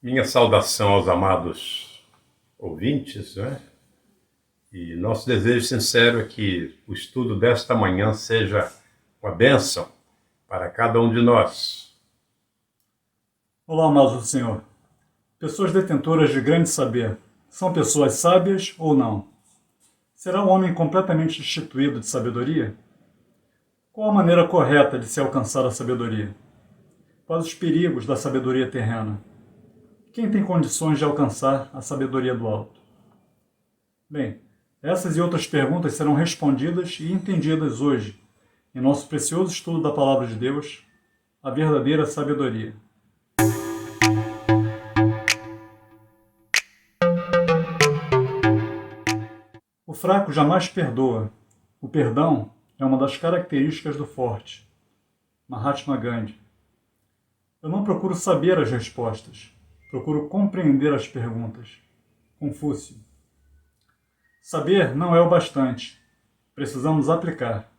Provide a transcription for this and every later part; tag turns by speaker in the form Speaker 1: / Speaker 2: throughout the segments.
Speaker 1: Minha saudação aos amados ouvintes, né? E nosso desejo sincero é que o estudo desta manhã seja uma bênção para cada um de nós.
Speaker 2: Olá, amados do Senhor. Pessoas detentoras de grande saber são pessoas sábias ou não? Será o homem completamente destituído de sabedoria? Qual a maneira correta de se alcançar a sabedoria? Quais os perigos da sabedoria terrena? Quem tem condições de alcançar a sabedoria do alto? Bem, essas e outras perguntas serão respondidas e entendidas hoje, em nosso precioso estudo da Palavra de Deus, a verdadeira sabedoria. O fraco jamais perdoa. O perdão é uma das características do forte. Mahatma Gandhi. Eu não procuro saber as respostas, procuro compreender as perguntas. Confúcio. Saber não é o bastante, precisamos aplicar.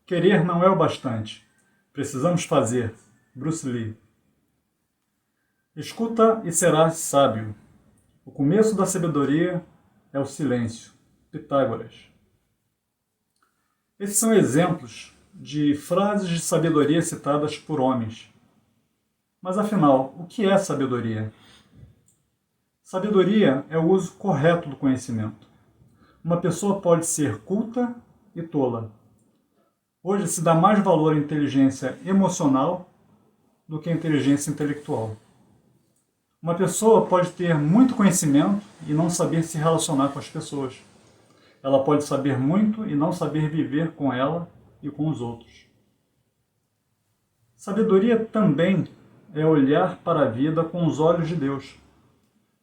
Speaker 2: Querer não é o bastante, precisamos fazer. Bruce Lee. Escuta e serás sábio. O começo da sabedoria é o silêncio. Pitágoras. Esses são exemplos de frases de sabedoria citadas por homens. Mas afinal, o que é sabedoria? Sabedoria é o uso correto do conhecimento. Uma pessoa pode ser culta e tola. Hoje se dá mais valor à inteligência emocional do que à inteligência intelectual. Uma pessoa pode ter muito conhecimento e não saber se relacionar com as pessoas. Ela pode saber muito e não saber viver com ela e com os outros. Sabedoria também é olhar para a vida com os olhos de Deus.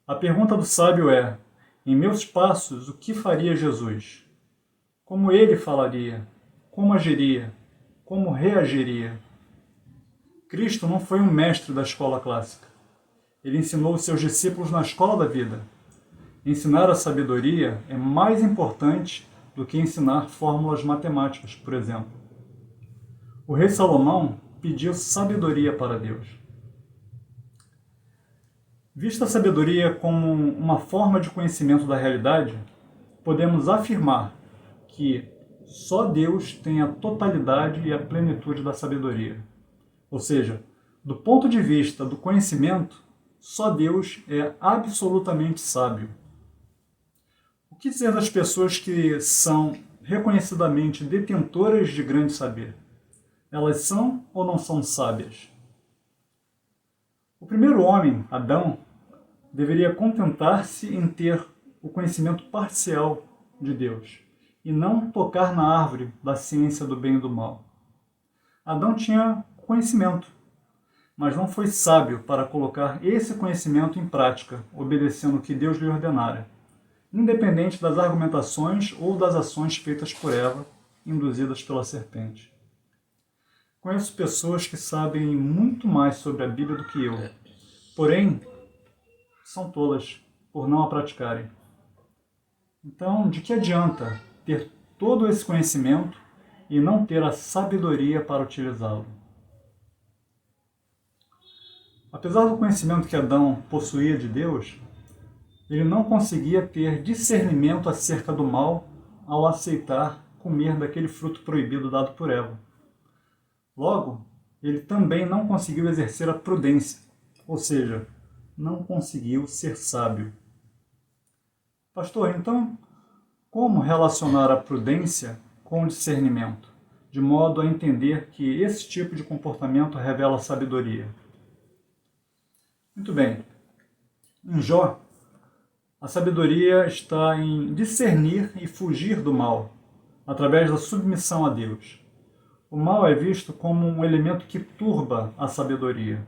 Speaker 2: A pergunta do sábio é: em meus passos, o que faria Jesus? Como ele falaria? Como agiria? Como reagiria? Cristo não foi um mestre da escola clássica. Ele ensinou os seus discípulos na escola da vida. Ensinar a sabedoria é mais importante do que ensinar fórmulas matemáticas, por exemplo. O rei Salomão pediu sabedoria para Deus. Vista a sabedoria como uma forma de conhecimento da realidade, podemos afirmar que só Deus tem a totalidade e a plenitude da sabedoria. Ou seja, do ponto de vista do conhecimento, só Deus é absolutamente sábio. O que dizer das pessoas que são reconhecidamente detentoras de grande saber? Elas são ou não são sábias? O primeiro homem, Adão, deveria contentar-se em ter o conhecimento parcial de Deus e não tocar na árvore da ciência do bem e do mal. Adão tinha conhecimento, mas não foi sábio para colocar esse conhecimento em prática, obedecendo o que Deus lhe ordenara, independente das argumentações ou das ações feitas por Eva, induzidas pela serpente. Conheço pessoas que sabem muito mais sobre a Bíblia do que eu, porém, são tolas por não a praticarem. Então, de que adianta ter todo esse conhecimento e não ter a sabedoria para utilizá-lo? Apesar do conhecimento que Adão possuía de Deus, ele não conseguia ter discernimento acerca do mal ao aceitar comer daquele fruto proibido dado por Eva. Logo, ele também não conseguiu exercer a prudência, ou seja, não conseguiu ser sábio. Pastor, então, como relacionar a prudência com o discernimento, de modo a entender que esse tipo de comportamento revela sabedoria? Muito bem. Em Jó, a sabedoria está em discernir e fugir do mal, através da submissão a Deus. O mal é visto como um elemento que turba a sabedoria.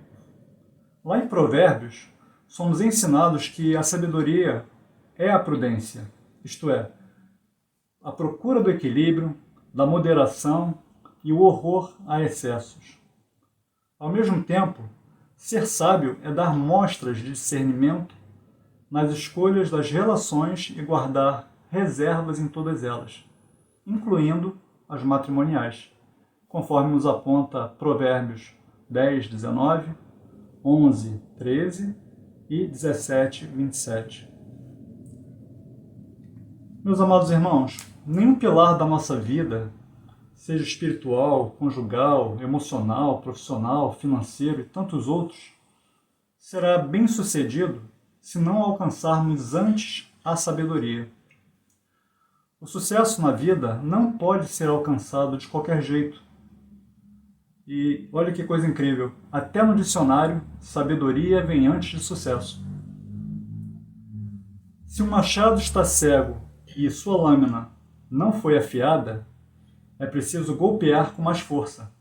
Speaker 2: Lá em Provérbios, somos ensinados que a sabedoria é a prudência, isto é, a procura do equilíbrio, da moderação e o horror a excessos. Ao mesmo tempo, ser sábio é dar mostras de discernimento nas escolhas das relações e guardar reservas em todas elas, incluindo as matrimoniais, conforme nos aponta Provérbios 10, 19, 11, 13 e 17, 27. Meus amados irmãos, nenhum pilar da nossa vida, seja espiritual, conjugal, emocional, profissional, financeiro e tantos outros, será bem sucedido se não alcançarmos antes a sabedoria. O sucesso na vida não pode ser alcançado de qualquer jeito. E olha que coisa incrível, até no dicionário, sabedoria vem antes de sucesso. Se um machado está cego e sua lâmina não foi afiada, é preciso golpear com mais força.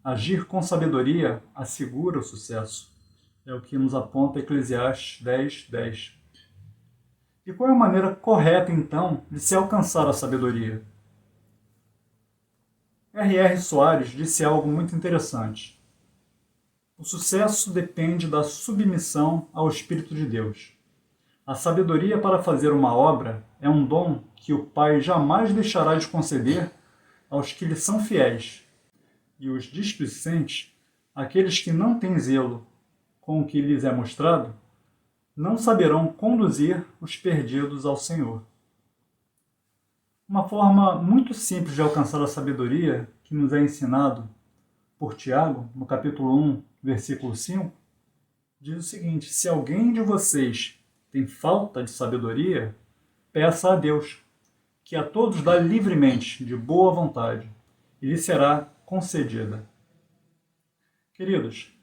Speaker 2: Agir com sabedoria assegura o sucesso. É o que nos aponta Eclesiastes 10, 10. E qual é a maneira correta, então, de se alcançar a sabedoria? R.R. Soares disse algo muito interessante. O sucesso depende da submissão ao Espírito de Deus. A sabedoria para fazer uma obra é um dom que o Pai jamais deixará de conceder aos que lhe são fiéis. E os displicentes, aqueles que não têm zelo com o que lhes é mostrado, não saberão conduzir os perdidos ao Senhor. Uma forma muito simples de alcançar a sabedoria, que nos é ensinado por Tiago, no capítulo 1, versículo 5, diz o seguinte: se alguém de vocês tem falta de sabedoria, peça a Deus, que a todos dá livremente, de boa vontade, e lhe será concedida. Queridos,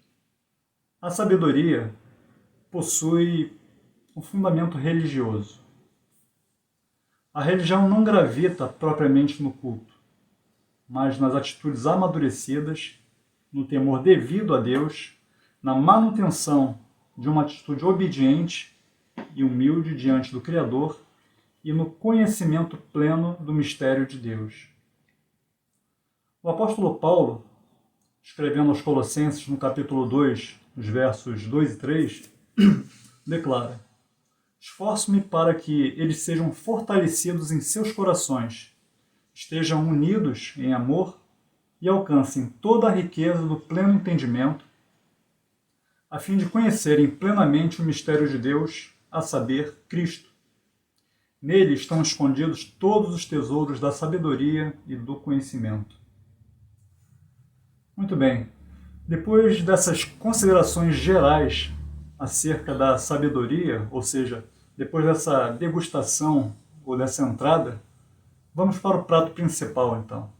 Speaker 2: a sabedoria possui um fundamento religioso. A religião não gravita propriamente no culto, mas nas atitudes amadurecidas, no temor devido a Deus, na manutenção de uma atitude obediente e humilde diante do Criador e no conhecimento pleno do mistério de Deus. O apóstolo Paulo, escrevendo aos Colossenses no capítulo 2, nos versos 2 e 3, declara: esforço-me para que eles sejam fortalecidos em seus corações, estejam unidos em amor e alcancem toda a riqueza do pleno entendimento, a fim de conhecerem plenamente o mistério de Deus, a saber, Cristo. Nele estão escondidos todos os tesouros da sabedoria e do conhecimento. Muito bem, depois dessas considerações gerais acerca da sabedoria, ou seja, depois dessa degustação ou dessa entrada, vamos para o prato principal, então.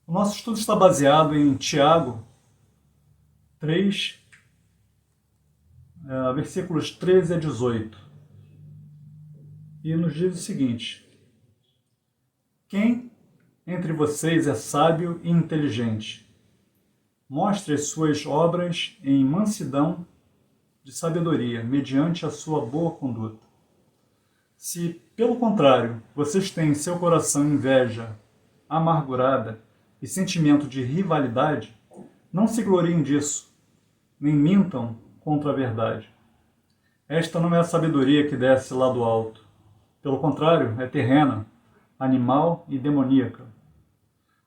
Speaker 2: O nosso estudo está baseado em Tiago 3, versículos 13 a 18. E nos diz o seguinte: quem entre vocês é sábio e inteligente? Mostre as suas obras em mansidão de sabedoria, mediante a sua boa conduta. Se, pelo contrário, vocês têm em seu coração inveja amargurada e sentimento de rivalidade, não se gloriem disso, nem mintam contra a verdade. Esta não é a sabedoria que desce lá do alto. Pelo contrário, é terrena, animal e demoníaca.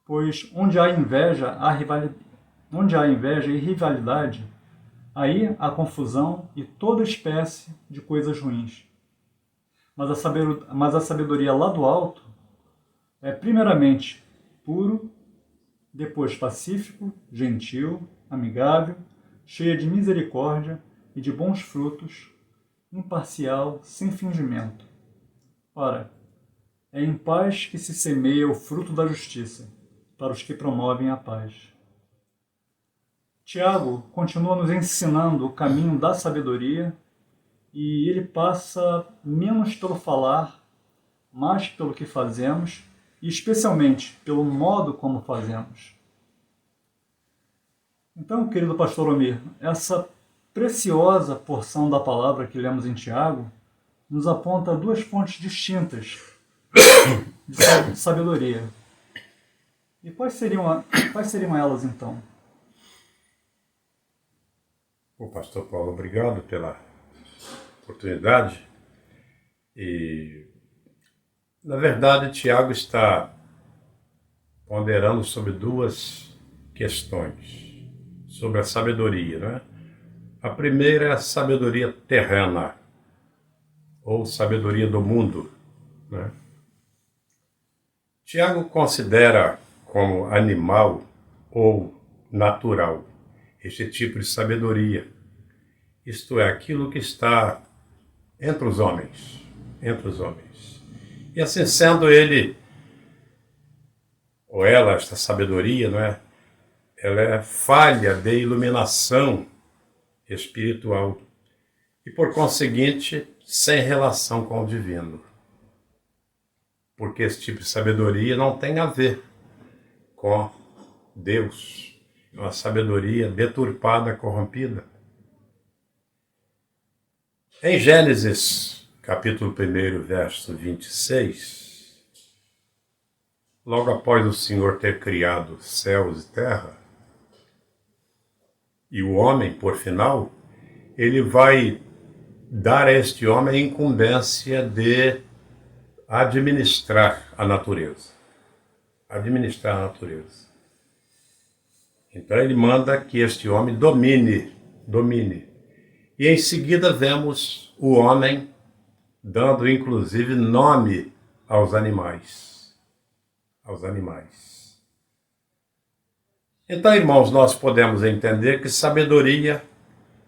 Speaker 2: Pois onde há inveja e rivalidade, aí há confusão e toda espécie de coisas ruins. Mas a sabedoria lá do alto é primeiramente puro, depois pacífico, gentil, amigável, cheia de misericórdia e de bons frutos, imparcial, sem fingimento. Ora, é em paz que se semeia o fruto da justiça, para os que promovem a paz. Tiago continua nos ensinando o caminho da sabedoria e ele passa menos pelo falar, mais pelo que fazemos e especialmente pelo modo como fazemos. Então, querido pastor Omir, essa preciosa porção da palavra que lemos em Tiago nos aponta duas fontes distintas de sabedoria. E quais seriam elas, então?
Speaker 1: Bom, pastor Paulo, obrigado pela oportunidade. E, na verdade, Tiago está ponderando sobre duas questões, sobre a sabedoria, né? A primeira é a sabedoria terrena, ou sabedoria do mundo, né? Tiago considera como animal ou natural este tipo de sabedoria, isto é, aquilo que está entre os homens, entre os homens. E assim sendo, ele, ou ela, esta sabedoria, não é? Ela é falha de iluminação espiritual e, por conseguinte, sem relação com o divino. Porque esse tipo de sabedoria não tem a ver com Deus. É uma sabedoria deturpada, corrompida. Em Gênesis, capítulo 1, verso 26, logo após o Senhor ter criado céus e terra, e o homem, por final, ele vai dar a este homem a incumbência de administrar a natureza. Administrar a natureza. Então ele manda que este homem domine. E em seguida vemos o homem dando inclusive nome aos animais. Aos animais. Então, irmãos, nós podemos entender que sabedoria,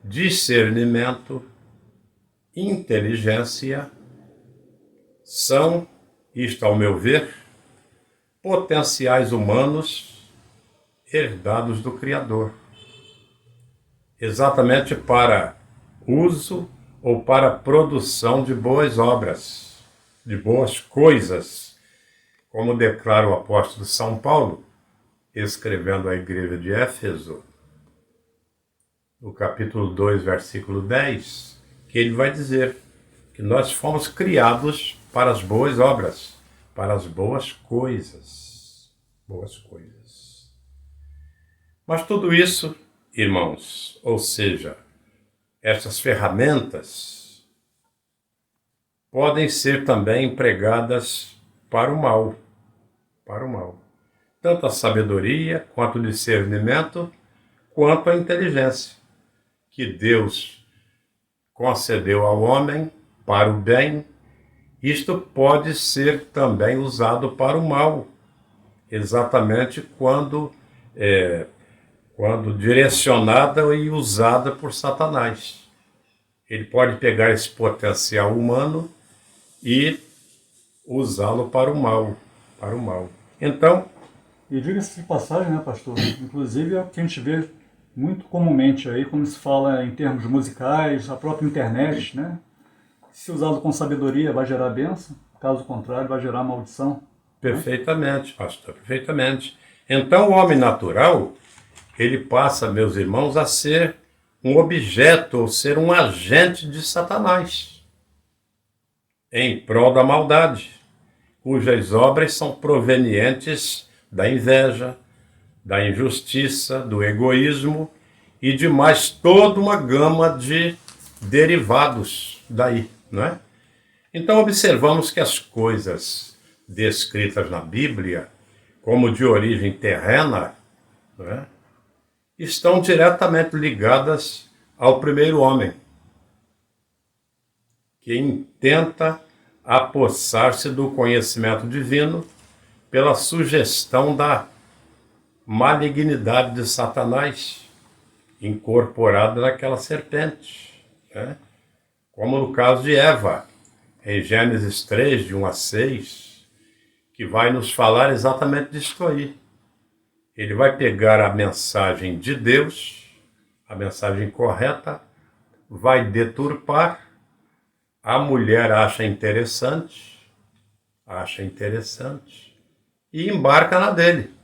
Speaker 1: discernimento, inteligência são, isto ao meu ver, potenciais humanos herdados do Criador, exatamente para uso ou para produção de boas obras, de boas coisas, como declara o apóstolo São Paulo, escrevendo à igreja de Éfeso, no capítulo 2, versículo 10, que ele vai dizer que nós fomos criados para as boas obras, para as boas coisas. Boas coisas. Mas tudo isso, irmãos, ou seja, essas ferramentas podem ser também empregadas para o mal. Para o mal. Tanto a sabedoria, quanto o discernimento, quanto a inteligência, que Deus concedeu ao homem para o bem. Isto pode ser também usado para o mal, exatamente quando direcionada e usada por Satanás. Ele pode pegar esse potencial humano e usá-lo para o mal, para o mal. Então,
Speaker 2: e diga-se de passagem, né, pastor? Inclusive é o que a gente vê muito comumente aí, quando se fala em termos musicais, a própria internet, né? Se usado com sabedoria vai gerar bênção, caso contrário vai gerar maldição.
Speaker 1: Perfeitamente, né? Pastor, perfeitamente. Então o homem natural, ele passa, meus irmãos, a ser um objeto, ou ser um agente de Satanás, em prol da maldade, cujas obras são provenientes da inveja, da injustiça, do egoísmo e de mais toda uma gama de derivados daí, não é? Então observamos que as coisas descritas na Bíblia, como de origem terrena, não é? Estão diretamente ligadas ao primeiro homem, que intenta apossar-se do conhecimento divino pela sugestão da malignidade de Satanás incorporada naquela serpente, né? Como no caso de Eva, em Gênesis 3, de 1 a 6, que vai nos falar exatamente disso aí. Ele vai pegar a mensagem de Deus, a mensagem correta, vai deturpar, a mulher acha interessante, e embarca na dele.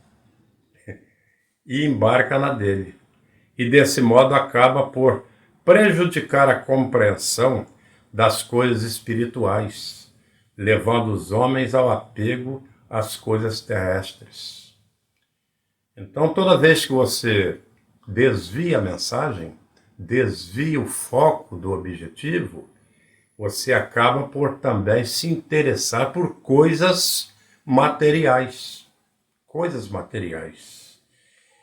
Speaker 1: E desse modo acaba por prejudicar a compreensão das coisas espirituais, levando os homens ao apego às coisas terrestres. Então, toda vez que você desvia a mensagem, desvia o foco do objetivo, você acaba por também se interessar por coisas materiais. Coisas materiais.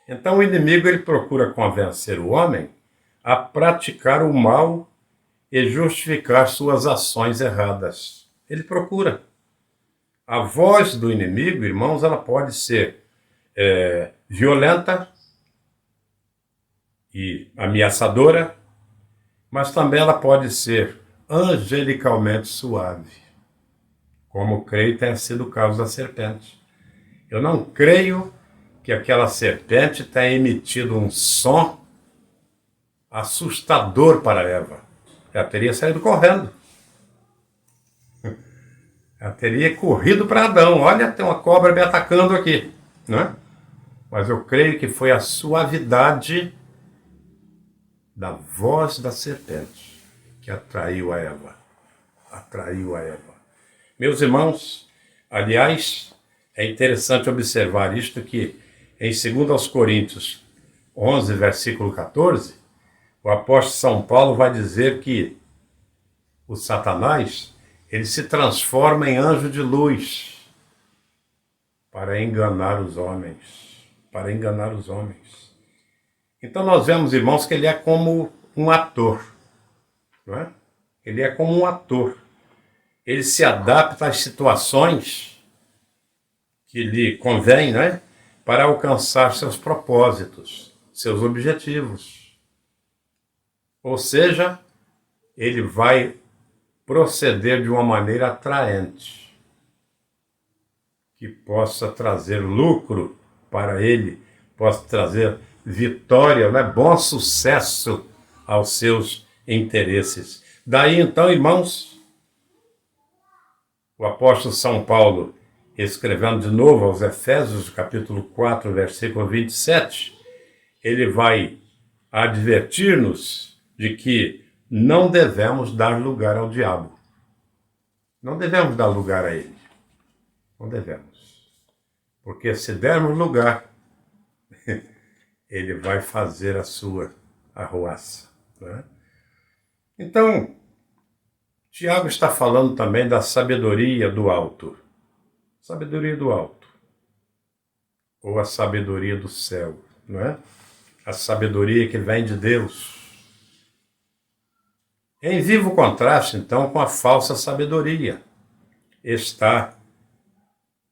Speaker 1: Então o inimigo ele procura convencer o homem a praticar o mal e justificar suas ações erradas. Ele procura. A voz do inimigo, irmãos, ela pode ser violenta e ameaçadora, mas também ela pode ser angelicalmente suave, como creio tenha sido o caso da serpente. Eu não creio que aquela serpente tenha emitido um som assustador para Eva. Ela teria saído correndo. Ela teria corrido para Adão. Olha, tem uma cobra me atacando aqui, né? Mas eu creio que foi a suavidade da voz da serpente que atraiu a Eva. Atraiu a Eva. Meus irmãos, aliás, é interessante observar isto que em 2 Coríntios 11, versículo 14, o apóstolo São Paulo vai dizer que o Satanás, ele se transforma em anjo de luz para enganar os homens. Para enganar os homens. Então nós vemos, irmãos, que ele é como um ator. Não é? Ele é como um ator. Ele se adapta às situações que lhe convém, né? Para alcançar seus propósitos, seus objetivos. Ou seja, ele vai proceder de uma maneira atraente, que possa trazer lucro para ele, possa trazer vitória, né? Bom sucesso aos seus interesses. Daí então, irmãos, o apóstolo São Paulo, escrevendo de novo aos Efésios, capítulo 4, versículo 27, ele vai advertir-nos de que não devemos dar lugar ao diabo. Não devemos dar lugar a ele. Não devemos. Porque se dermos lugar, ele vai fazer a sua arruaça. Né? Então, Tiago está falando também da sabedoria do alto. Sabedoria do alto. Ou a sabedoria do céu. Não é? A sabedoria que vem de Deus. Em vivo contraste, então, com a falsa sabedoria, está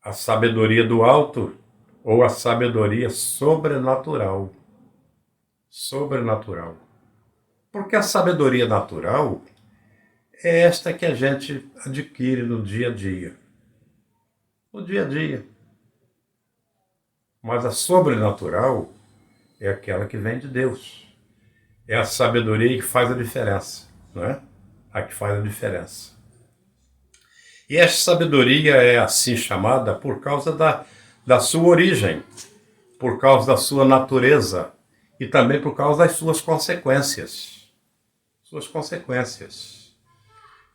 Speaker 1: a sabedoria do alto ou a sabedoria sobrenatural. Sobrenatural. Porque a sabedoria natural é esta que a gente adquire no dia a dia. No dia a dia. Mas a sobrenatural é aquela que vem de Deus. É a sabedoria que faz a diferença. Não é? A que faz a diferença. E esta sabedoria é assim chamada por causa da sua origem, por causa da sua natureza e também por causa das suas consequências. Suas consequências.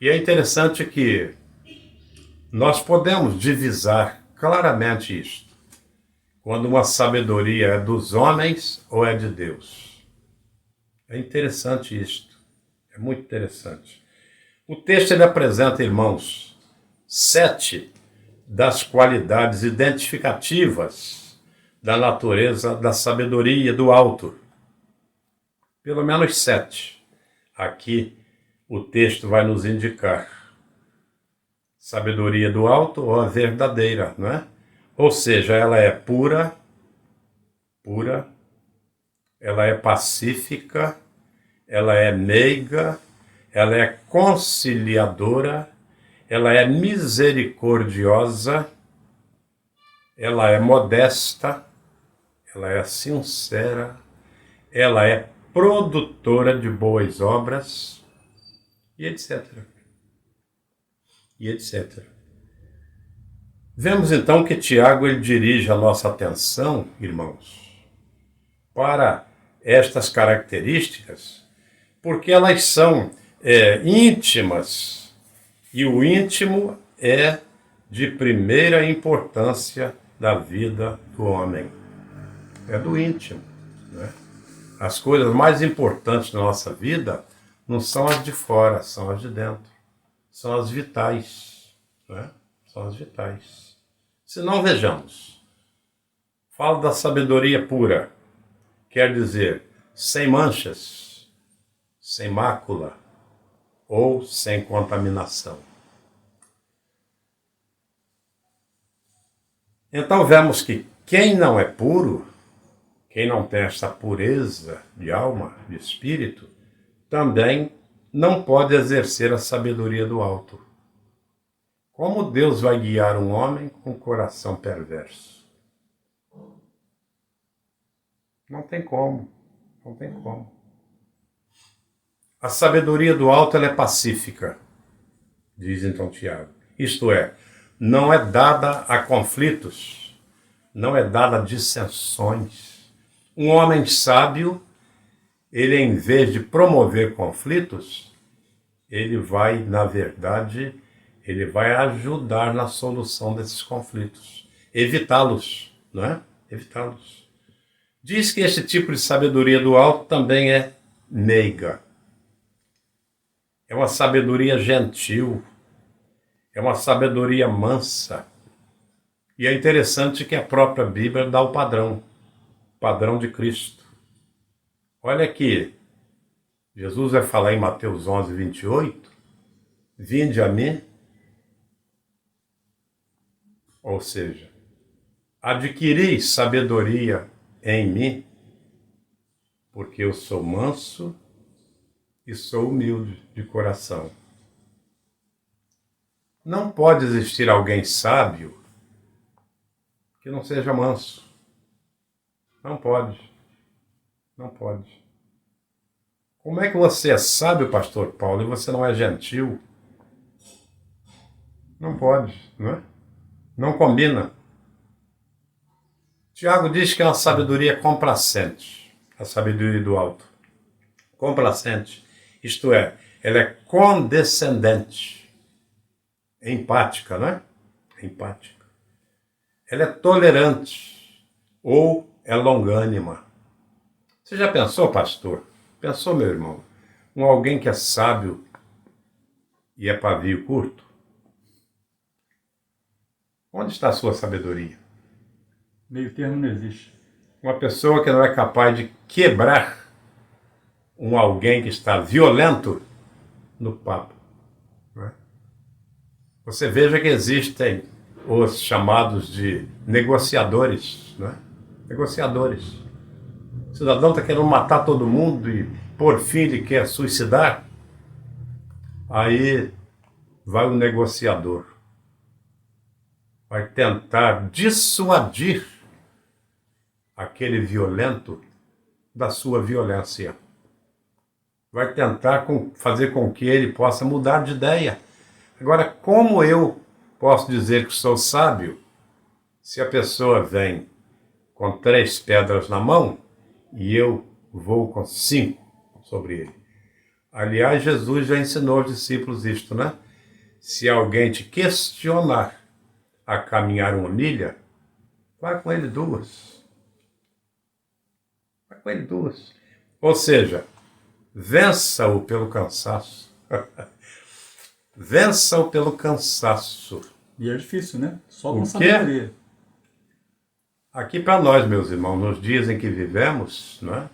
Speaker 1: E é interessante que nós podemos divisar claramente isto. Quando uma sabedoria é dos homens ou é de Deus. É interessante isto. É muito interessante. O texto ele apresenta, irmãos, 7 das qualidades identificativas da natureza da sabedoria do alto. Pelo menos 7. Aqui o texto vai nos indicar. Sabedoria do alto ou a verdadeira, não é? Ou seja, ela é pura, ela é pacífica, ela é meiga, ela é conciliadora, ela é misericordiosa, ela é modesta, ela é sincera, ela é produtora de boas obras, e etc. E etc. Vemos então que Tiago ele dirige a nossa atenção, irmãos, para estas características, porque elas são íntimas, e o íntimo é de primeira importância da vida do homem. É do íntimo. Né? As coisas mais importantes da nossa vida não são as de fora, são as de dentro. São as vitais. Né? São as vitais. Se não, vejamos. Falo da sabedoria pura. Quer dizer, sem manchas, sem mácula ou sem contaminação. Então vemos que quem não é puro, quem não tem essa pureza de alma, de espírito, também não pode exercer a sabedoria do alto. Como Deus vai guiar um homem com coração perverso? Não tem como, não tem como. A sabedoria do alto ela é pacífica, diz então Tiago. Isto é, não é dada a conflitos, não é dada a dissensões. Um homem sábio, ele em vez de promover conflitos, ele vai, na verdade, ele vai ajudar na solução desses conflitos, evitá-los, não é? Evitá-los. Diz que esse tipo de sabedoria do alto também é meiga. É uma sabedoria gentil, é uma sabedoria mansa. E é interessante que a própria Bíblia dá o padrão de Cristo. Olha aqui, Jesus vai falar em Mateus 11, 28, vinde a mim, ou seja, adquiri sabedoria em mim, porque eu sou manso e sou humilde de coração. Não pode existir alguém sábio que não seja manso. Não pode. Não pode. Como é que você é sábio, pastor Paulo, e você não é gentil? Não pode, não é? Não combina. Tiago diz que é uma sabedoria complacente, a sabedoria do alto. Complacente, isto é, ela é condescendente, empática, não é? Empática. Ela é tolerante ou é longânima. Você já pensou, pastor? Pensou, meu irmão? Alguém que é sábio e é pavio curto? Onde está a sua sabedoria?
Speaker 2: Meio termo não existe.
Speaker 1: Uma pessoa que não é capaz de quebrar alguém que está violento no papo. Não é? Você veja que existem os chamados de negociadores. Não é? Negociadores. O cidadão está querendo matar todo mundo e, por fim, ele quer suicidar. Aí vai o negociador. Vai tentar dissuadir aquele violento da sua violência. Vai tentar fazer com que ele possa mudar de ideia. Agora, como eu posso dizer que sou sábio se a pessoa vem com 3 pedras na mão e eu vou com 5 sobre ele? Aliás, Jesus já ensinou aos discípulos isto, né? Se alguém te questionar a caminhar 1 milha, vai com ele 2. Vai com ele 2. Ou seja, vença-o pelo cansaço. Vença-o pelo cansaço.
Speaker 2: E é difícil, né? Só
Speaker 1: O
Speaker 2: com
Speaker 1: quê?
Speaker 2: sabedoria.
Speaker 1: Aqui para nós, meus irmãos, nos dias em que vivemos, né?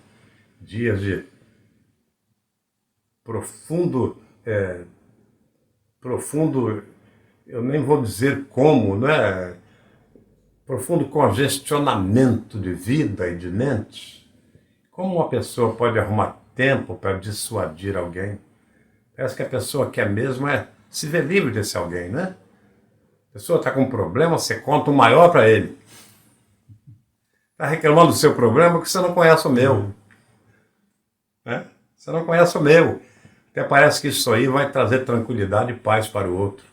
Speaker 1: Dias de profundo, eu nem vou dizer como, né? Profundo congestionamento de vida e de mente. Como uma pessoa pode arrumar tempo para dissuadir alguém? Parece que a pessoa quer mesmo se ver livre desse alguém, né? A pessoa está com um problema, você conta o maior para ele. Está reclamando do seu problema porque você não conhece o meu. Né? Você não conhece o meu. Até parece que isso aí vai trazer tranquilidade e paz para o outro.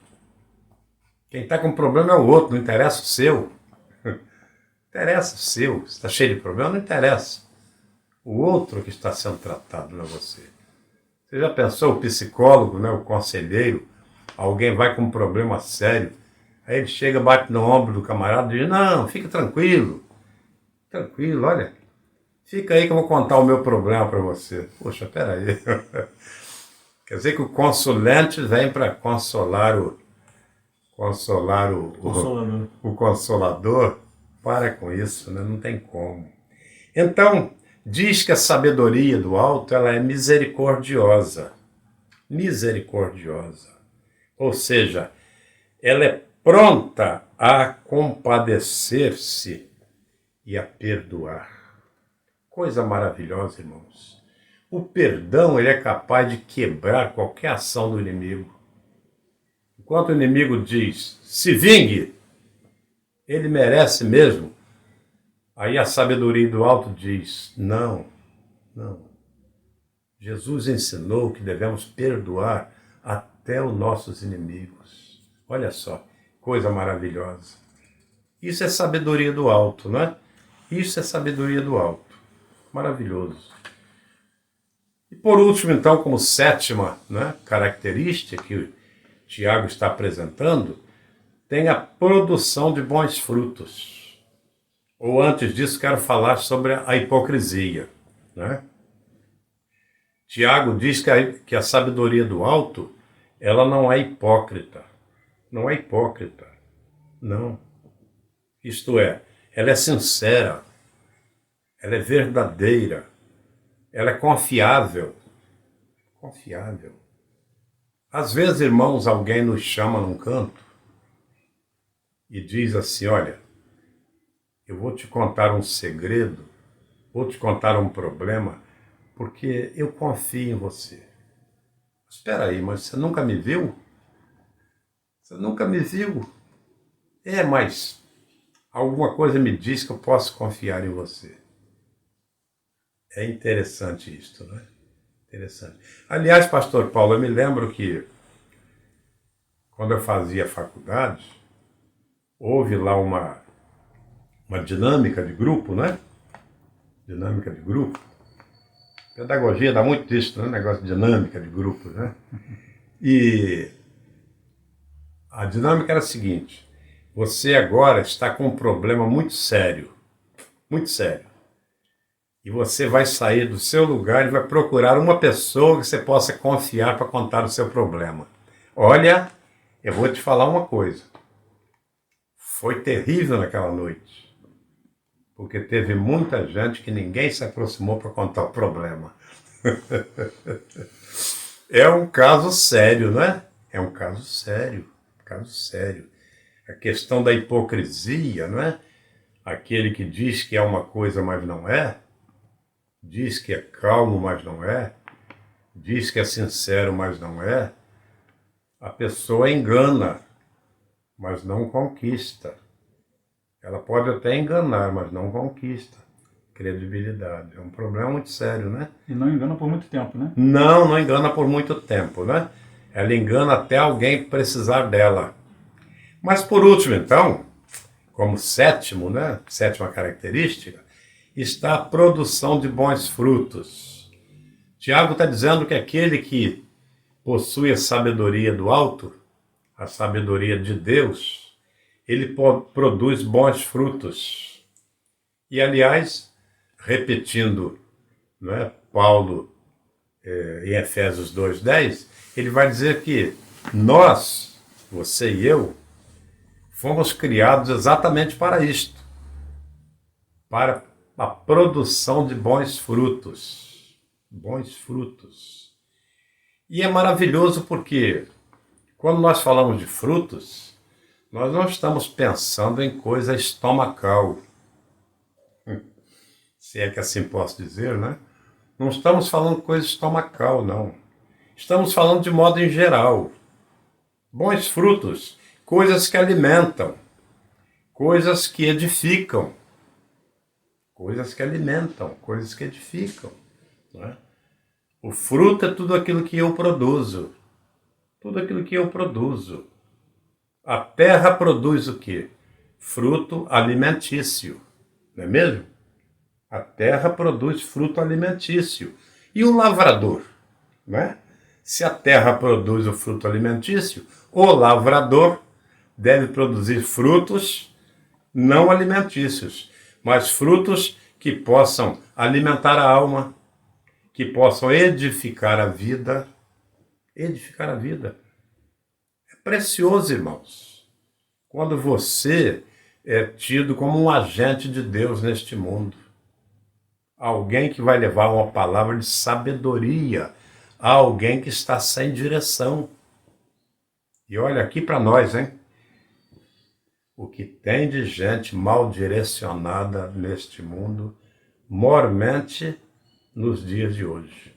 Speaker 1: Quem está com problema é o outro, não interessa o seu. Não interessa o seu. Se está cheio de problema, não interessa. O outro que está sendo tratado, não é você. Você já pensou o psicólogo, né, o conselheiro, alguém vai com um problema sério, aí ele chega, bate no ombro do camarada e diz, não, fica tranquilo, olha, fica aí que eu vou contar o meu problema para você. Poxa, peraí. Quer dizer que o consulente vem para consolar o
Speaker 2: Consolador.
Speaker 1: o consolador? Para com isso, né? Não tem como. Então, diz que a sabedoria do alto ela é misericordiosa. Misericordiosa. Ou seja, ela é pronta a compadecer-se e a perdoar. Coisa maravilhosa, irmãos. O perdão ele é capaz de quebrar qualquer ação do inimigo. Enquanto o inimigo diz, se vingue, ele merece mesmo. Aí a sabedoria do alto diz, não, não. Jesus ensinou que devemos perdoar até os nossos inimigos. Olha só, coisa maravilhosa. Isso é sabedoria do alto, não é? Isso é sabedoria do alto. Maravilhoso. E por último, então, como sétima, né, característica que o Tiago está apresentando, tem a produção de bons frutos. Ou antes disso, quero falar sobre a hipocrisia, né? Tiago diz que a sabedoria do alto, ela não é hipócrita. Não é hipócrita. Não. Isto é, ela é sincera, ela é verdadeira, ela é confiável. Confiável. Às vezes, irmãos, alguém nos chama num canto e diz assim, olha, eu vou te contar um segredo, vou te contar um problema, porque eu confio em você. Espera aí, mas você nunca me viu? Você nunca me viu? Mas alguma coisa me diz que eu posso confiar em você. É interessante isto, não é? Interessante. Aliás, pastor Paulo, eu me lembro que quando eu fazia faculdade, houve lá uma dinâmica de grupo, né? Dinâmica de grupo. Pedagogia dá muito disso, né? Negócio de dinâmica de grupo, né? E a dinâmica era a seguinte, você agora está com um problema muito sério, e você vai sair do seu lugar e vai procurar uma pessoa que você possa confiar para contar o seu problema. Olha, eu vou te falar uma coisa, foi terrível naquela noite, porque teve muita gente que ninguém se aproximou para contar o problema. É um caso sério, não é? É um caso sério. Caso sério. A questão da hipocrisia, não é? Aquele que diz que é uma coisa, mas não é. Diz que é calmo, mas não é. Diz que é sincero, mas não é. A pessoa engana, mas não conquista. Ela pode até enganar, mas não conquista credibilidade. É um problema muito sério, né?
Speaker 2: E não engana por muito tempo, né?
Speaker 1: Não engana por muito tempo, né? Ela engana até alguém precisar dela. Mas por último, então, como sétimo, né? Sétima característica, está a produção de bons frutos. Tiago está dizendo que aquele que possui a sabedoria do alto, a sabedoria de Deus, ele produz bons frutos. E, aliás, repetindo, né, Paulo em Efésios 2:10, ele vai dizer que nós, você e eu, fomos criados exatamente para isto, para a produção de bons frutos. Bons frutos. E é maravilhoso porque, quando nós falamos de frutos, nós não estamos pensando em coisa estomacal. Se é que assim posso dizer, né? Não estamos falando de coisa estomacal, não. Estamos falando de modo em geral. Bons frutos, coisas que alimentam, coisas que edificam, coisas que alimentam, coisas que edificam. Né? O fruto é tudo aquilo que eu produzo. Tudo aquilo que eu produzo. A terra produz o quê? Fruto alimentício. Não é mesmo? A terra produz fruto alimentício. E o lavrador? Né? Se a terra produz o fruto alimentício, o lavrador deve produzir frutos não alimentícios, mas frutos que possam alimentar a alma, que possam edificar a vida. Edificar a vida. É precioso, irmãos, quando você é tido como um agente de Deus neste mundo. alguém que vai levar uma palavra de sabedoria a alguém que está sem direção. E olha aqui para nós, hein? O que tem de gente mal direcionada neste mundo, mormente nos dias de hoje,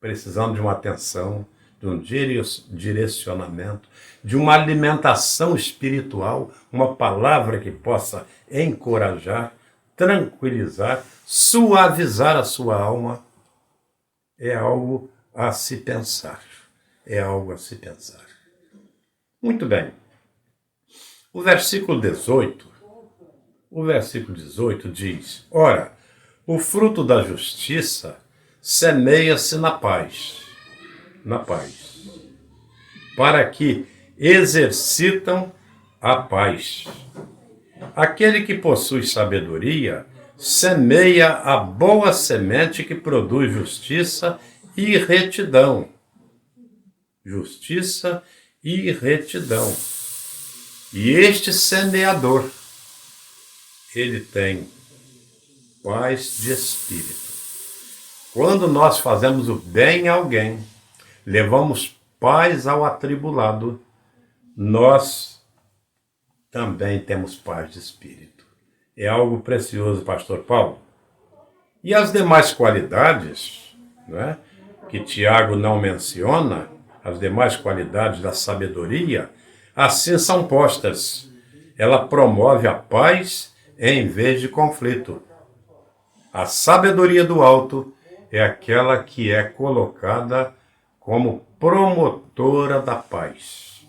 Speaker 1: precisando de uma atenção, de um direcionamento, de uma alimentação espiritual, uma palavra que possa encorajar, tranquilizar, suavizar a sua alma. É algo a se pensar. É algo a se pensar. Muito bem. O versículo 18 diz: Ora, o fruto da justiça semeia-se na paz, para que exercitam a paz. Aquele que possui sabedoria semeia a boa semente que produz justiça e retidão. Justiça e retidão. E este semeador, ele tem paz de espírito. Quando nós fazemos o bem a alguém, levamos paz ao atribulado, nós também temos paz de espírito. É algo precioso, pastor Paulo. E as demais qualidades, né, que Tiago não menciona, as demais qualidades da sabedoria, assim são postas. Ela promove a paz em vez de conflito. A sabedoria do alto é aquela que é colocada como promotora da paz.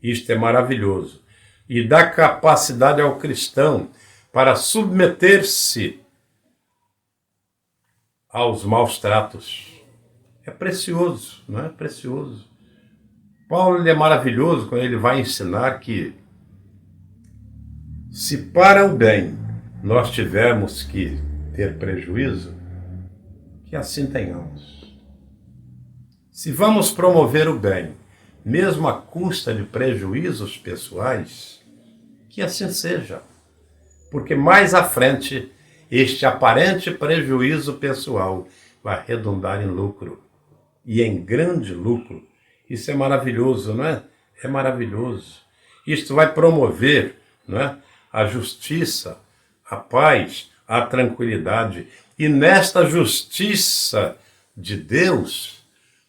Speaker 1: Isto é maravilhoso. E dá capacidade ao cristão para submeter-se aos maus tratos. É precioso, não é? Precioso. Paulo ele é maravilhoso quando ele vai ensinar que se para o bem nós tivermos que ter prejuízo, que assim tenhamos. Se vamos promover o bem, mesmo à custa de prejuízos pessoais, que assim seja. Porque mais à frente, este aparente prejuízo pessoal vai redundar em lucro. E em grande lucro. Isso é maravilhoso, não é? É maravilhoso. Isto vai promover, não é, a justiça, a paz, a tranquilidade. E nesta justiça de Deus,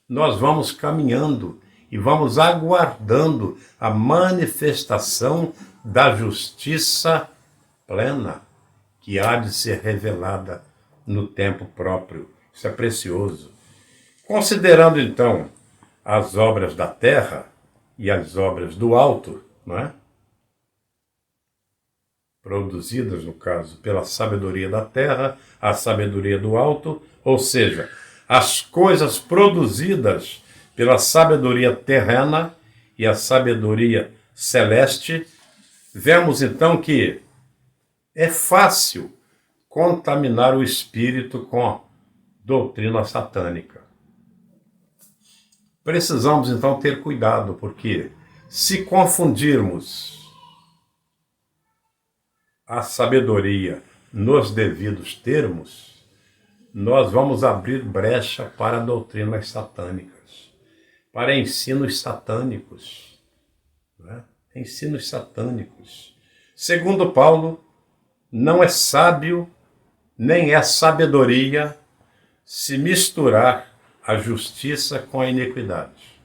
Speaker 1: nós vamos caminhando e vamos aguardando a manifestação da justiça plena, que há de ser revelada no tempo próprio. Isso é precioso. Considerando, então, as obras da terra e as obras do alto, não é? Produzidas, no caso, pela sabedoria da terra, a sabedoria do alto, ou seja, as coisas produzidas pela sabedoria terrena e a sabedoria celeste, vemos então que é fácil contaminar o espírito com doutrina satânica. Precisamos então ter cuidado, porque se confundirmos a sabedoria nos devidos termos, nós vamos abrir brecha para doutrinas satânicas, para ensinos satânicos, né? Ensinos satânicos. Segundo Paulo, não é sábio, nem é sabedoria se misturar a justiça com a iniquidade,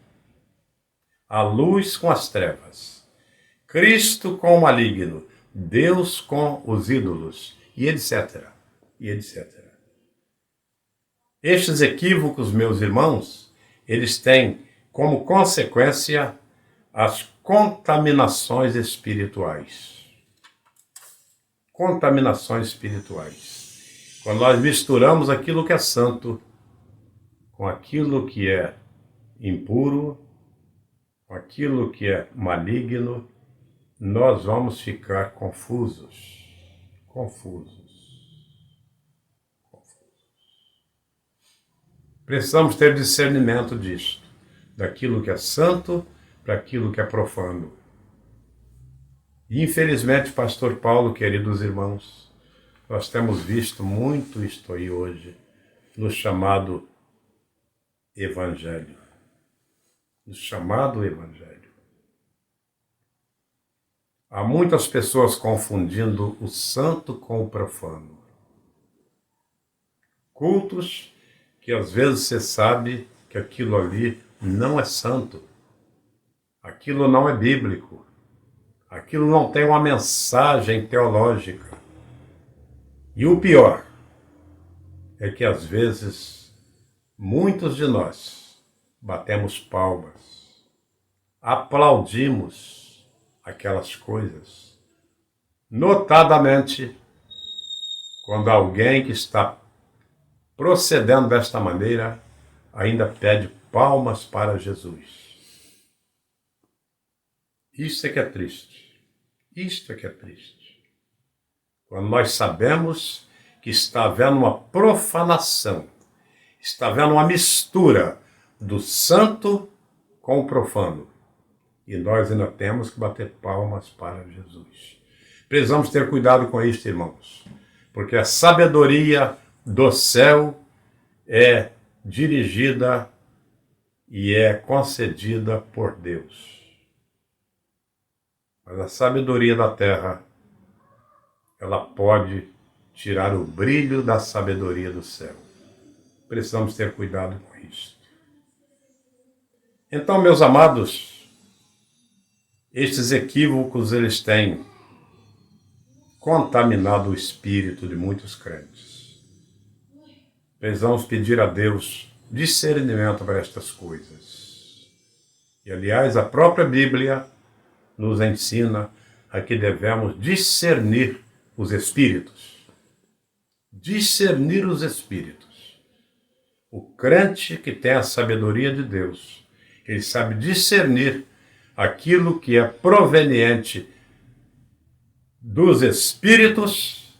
Speaker 1: a luz com as trevas, Cristo com o maligno, Deus com os ídolos, e etc. E etc. Estes equívocos, meus irmãos, eles têm como consequência as contaminações espirituais. Contaminações espirituais. Quando nós misturamos aquilo que é santo com aquilo que é impuro, com aquilo que é maligno, nós vamos ficar confusos. Precisamos ter discernimento disto, daquilo que é santo para aquilo que é profano. E, infelizmente, pastor Paulo, queridos irmãos, nós temos visto muito isto aí hoje, no chamado Evangelho. No chamado Evangelho. Há muitas pessoas confundindo o santo com o profano. Cultos que às vezes você sabe que aquilo ali não é santo. Aquilo não é bíblico. Aquilo não tem uma mensagem teológica. E o pior é que às vezes muitos de nós batemos palmas, aplaudimos aquelas coisas, notadamente quando alguém que está procedendo desta maneira ainda pede palmas para Jesus. Isso é que é triste. Isto é que é triste. Quando nós sabemos que está havendo uma profanação, está havendo uma mistura do santo com o profano. E nós ainda temos que bater palmas para Jesus. Precisamos ter cuidado com isso, irmãos. Porque a sabedoria do céu é dirigida e é concedida por Deus. Mas a sabedoria da terra, ela pode tirar o brilho da sabedoria do céu. Precisamos ter cuidado com isso. Então, meus amados, estes equívocos, eles têm contaminado o espírito de muitos crentes. Precisamos pedir a Deus discernimento para estas coisas. E, aliás, a própria Bíblia nos ensina a que devemos discernir os espíritos. Discernir os espíritos. O crente que tem a sabedoria de Deus, ele sabe discernir aquilo que é proveniente dos espíritos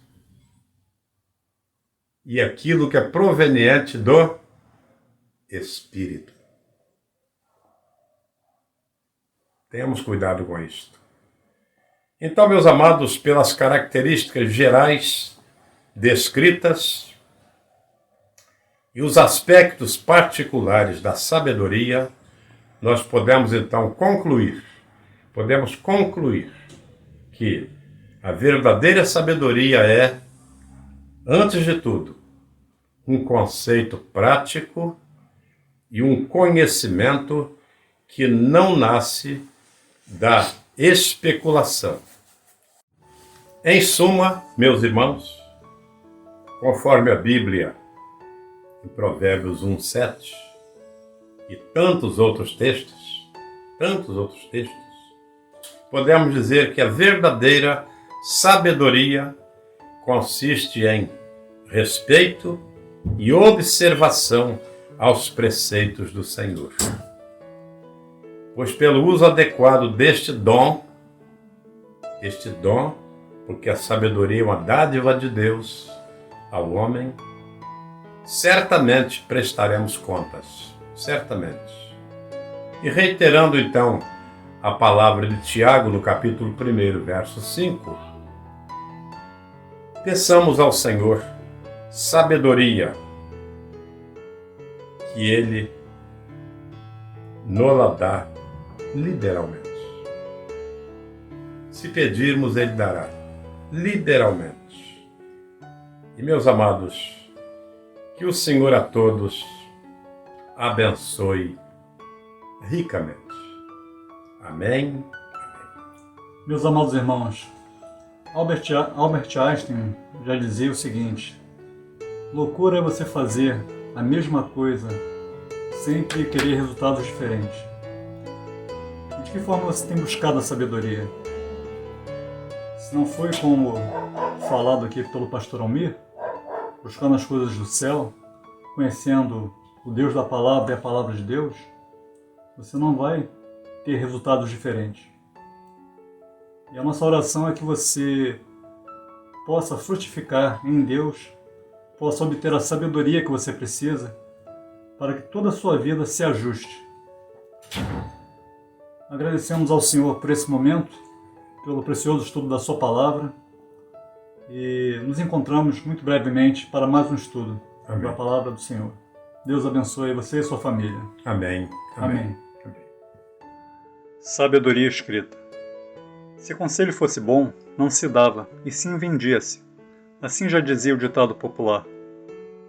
Speaker 1: e aquilo que é proveniente do espírito. Tenhamos cuidado com isto. Então, meus amados, pelas características gerais descritas e os aspectos particulares da sabedoria, nós podemos então concluir que a verdadeira sabedoria é, antes de tudo, um conceito prático e um conhecimento que não nasce da especulação. Em suma, meus irmãos, conforme a Bíblia, em Provérbios 1:7, e tantos outros textos, podemos dizer que a verdadeira sabedoria consiste em respeito e observação aos preceitos do Senhor. Pois pelo uso adequado deste dom, porque a sabedoria é uma dádiva de Deus ao homem, certamente prestaremos contas, certamente. E reiterando então a palavra de Tiago no capítulo 1, verso 5, peçamos ao Senhor sabedoria, que Ele nos-la dá liberalmente. Se pedirmos, Ele dará liberalmente. E, meus amados, que o Senhor a todos abençoe ricamente. Amém.
Speaker 2: Meus amados irmãos, Albert Einstein já dizia o seguinte: loucura é você fazer a mesma coisa sempre querer resultados diferentes. E de que forma você tem buscado a sabedoria? Se não foi como falado aqui pelo pastor Almir, buscando as coisas do céu, conhecendo o Deus da palavra e a palavra de Deus, você não vai ter resultados diferentes. E a nossa oração é que você possa frutificar em Deus, possa obter a sabedoria que você precisa para que toda a sua vida se ajuste. Agradecemos ao Senhor por esse momento, pelo precioso estudo da sua palavra. e nos encontramos muito brevemente para mais um estudo
Speaker 1: Amém.
Speaker 2: da Palavra do Senhor. Deus abençoe você e sua família.
Speaker 1: Amém.
Speaker 2: Amém. Sabedoria escrita. Se conselho fosse bom, não se dava, e sim vendia-se. Assim já dizia o ditado popular.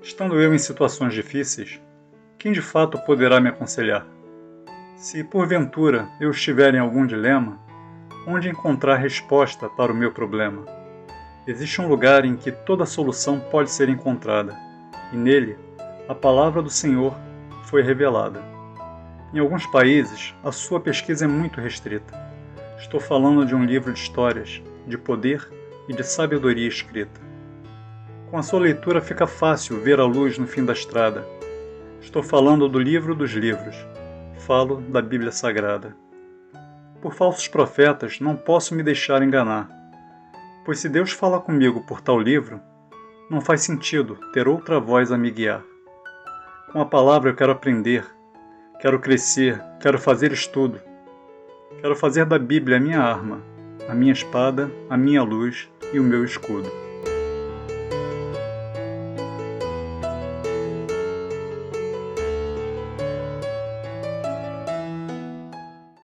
Speaker 2: Estando eu em situações difíceis, quem de fato poderá me aconselhar? Se, porventura, eu estiver em algum dilema, onde encontrar resposta para o meu problema? Existe um lugar em que toda solução pode ser encontrada, e nele, a palavra do Senhor foi revelada. Em alguns países, a sua pesquisa é muito restrita. Estou falando de um livro de histórias, de poder e de sabedoria escrita. Com a sua leitura fica fácil ver a luz no fim da estrada. Estou falando do livro dos livros. Falo da Bíblia Sagrada. Por falsos profetas não posso me deixar enganar, pois se Deus fala comigo por tal livro, não faz sentido ter outra voz a me guiar. Com a palavra eu quero aprender, quero crescer, quero fazer estudo. Quero fazer da Bíblia a minha arma, a minha espada, a minha luz e o meu escudo.